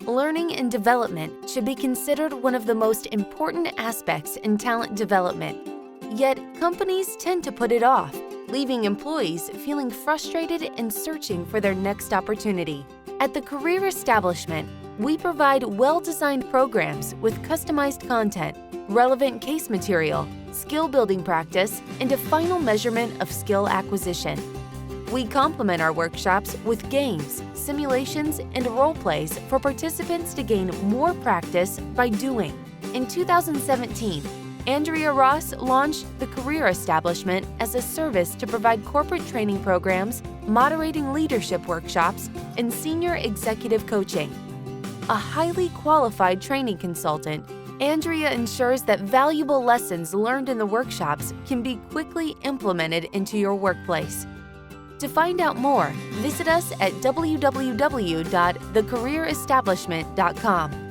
Learning and development should be considered one of the most important aspects in talent development. Yet, companies tend to put it off, leaving employees feeling frustrated and searching for their next opportunity. At the Career Establishment, we provide well-designed programs with customized content, relevant case material, skill-building practice, and a final measurement of skill acquisition. We complement our workshops with games, simulations, and role-plays for participants to gain more practice by doing. In 2017, Andrea Ross launched the Career Establishment as a service to provide corporate training programs, moderating leadership workshops, and senior executive coaching. A highly qualified training consultant, Andrea ensures that valuable lessons learned in the workshops can be quickly implemented into your workplace. To find out more, visit us at www.thecareerestablishment.com.